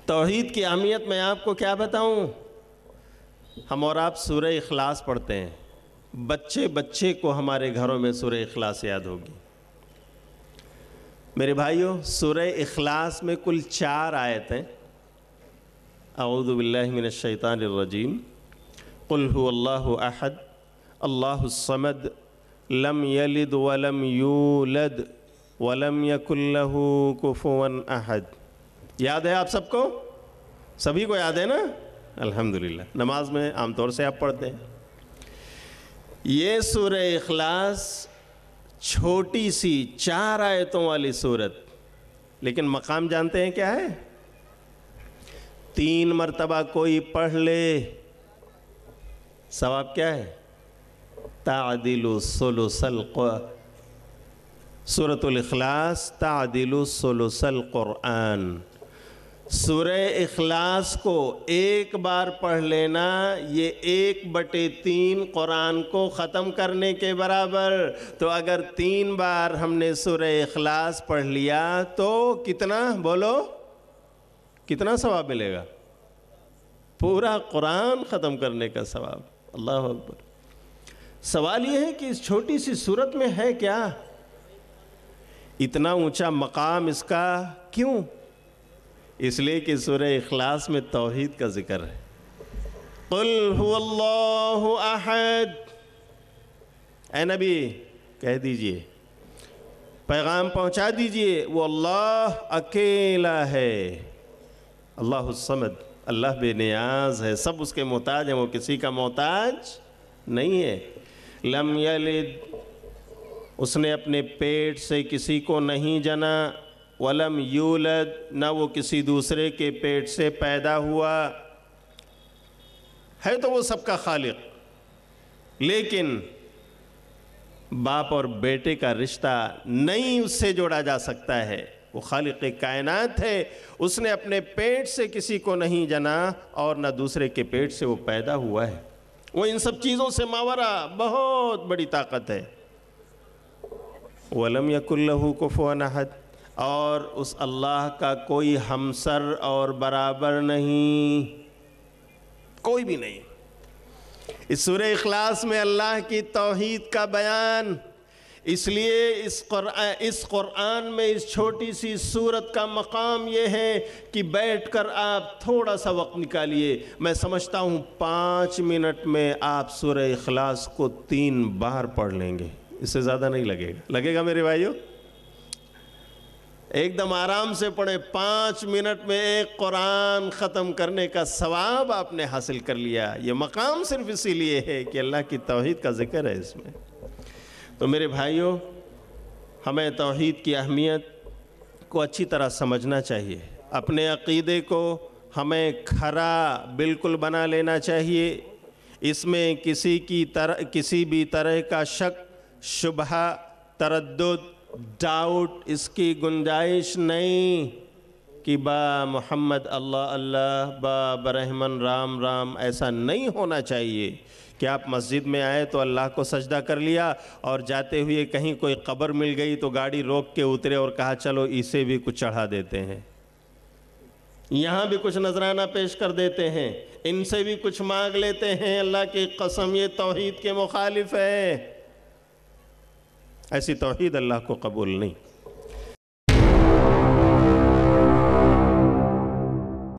توحید کی اہمیت میں آپ کو کیا بتاؤں؟ ہم اور آپ سورہ اخلاص پڑھتے ہیں، بچے بچے کو ہمارے گھروں میں سورہ اخلاص یاد ہوگی۔ میرے بھائیوں، سورہ اخلاص میں کل 4 آیتیں۔ اعوذ باللہ من الشیطان الرجیم، قل هو اللہ احد اللہ الصمد لم یلد ولم یولد ولم یکن لہ کفوا احد۔ یاد ہے آپ سب کو؟ سبھی کو یاد ہے نا؟ الحمدللہ، نماز میں عام طور سے آپ پڑھتے ہیں۔ یہ سورہ اخلاص چھوٹی سی 4 آیتوں والی سورت، لیکن مقام جانتے ہیں کیا ہے؟ 3 مرتبہ کوئی پڑھ لے، ثواب کیا ہے؟ تعدل ثلث سورۃ الاخلاص تعدل ثلث القرآن۔ سورہ اخلاص کو ایک بار پڑھ لینا یہ 1/3 قرآن کو ختم کرنے کے برابر۔ تو اگر 3 بار ہم نے سورہ اخلاص پڑھ لیا تو کتنا؟ بولو، کتنا ثواب ملے گا؟ پورا قرآن ختم کرنے کا ثواب۔ اللہ اکبر۔ سوال یہ ہے کہ اس چھوٹی سی سورت میں ہے کیا؟ اتنا اونچا مقام اس کا کیوں؟ اس لیے کہ سورہ اخلاص میں توحید کا ذکر ہے۔ قل هو اللہ احد۔ اے نبی کہہ دیجئے، پیغام پہنچا دیجئے، وہ اللہ اکیلا ہے۔ اللہ الصمد، اللہ بے نیاز ہے، سب اس کے محتاج ہیں، وہ کسی کا محتاج نہیں ہے۔ لم یلد، اس نے اپنے پیٹ سے کسی کو نہیں جنا، ولم یولد، نہ وہ کسی دوسرے کے پیٹ سے پیدا ہوا ہے، تو وہ سب کا خالق، لیکن باپ اور بیٹے کا رشتہ نہیں اس سے جوڑا جا سکتا ہے۔ وہ خالق کائنات ہے، اس نے اپنے پیٹ سے کسی کو نہیں جنا اور نہ دوسرے کے پیٹ سے وہ پیدا ہوا ہے۔ وہ ان سب چیزوں سے ماورا بہت بڑی طاقت ہے۔ وَلَمْ يَكُنْ لَهُ كُفُوًا أَحَدٌ، اور اس اللہ کا کوئی ہمسر اور برابر نہیں، کوئی بھی نہیں۔ اس سورہ اخلاص میں اللہ کی توحید کا بیان، اس لیے اس قرآن میں اس چھوٹی سی سورت کا مقام یہ ہے کہ بیٹھ کر آپ تھوڑا سا وقت نکالیے۔ میں سمجھتا ہوں 5 منٹ میں آپ سورہ اخلاص کو 3 بار پڑھ لیں گے، اس سے زیادہ نہیں لگے گا۔ لگے گا میرے بھائیوں؟ ایک دم آرام سے پڑھیں، 5 منٹ میں ایک قرآن ختم کرنے کا ثواب آپ نے حاصل کر لیا۔ یہ مقام صرف اسی لیے ہے کہ اللہ کی توحید کا ذکر ہے اس میں۔ تو میرے بھائیوں، ہمیں توحید کی اہمیت کو اچھی طرح سمجھنا چاہیے، اپنے عقیدے کو ہمیں کھرا بالکل بنا لینا چاہیے، اس میں کسی بھی طرح کا شک، شبہ، تردد، ڈاؤٹ اس کی گنجائش نہیں کہ با محمد اللہ اللہ، با برحمن رام رام، ایسا نہیں ہونا چاہیے کہ آپ مسجد میں آئے تو اللہ کو سجدہ کر لیا اور جاتے ہوئے کہیں کوئی قبر مل گئی تو گاڑی روک کے اترے اور کہا چلو اسے بھی کچھ چڑھا دیتے ہیں، یہاں بھی کچھ نذرانہ پیش کر دیتے ہیں، ان سے بھی کچھ مانگ لیتے ہیں۔ اللہ کی قسم یہ توحید کے مخالف ہے، ایسی توحید اللہ کو قبول نہیں۔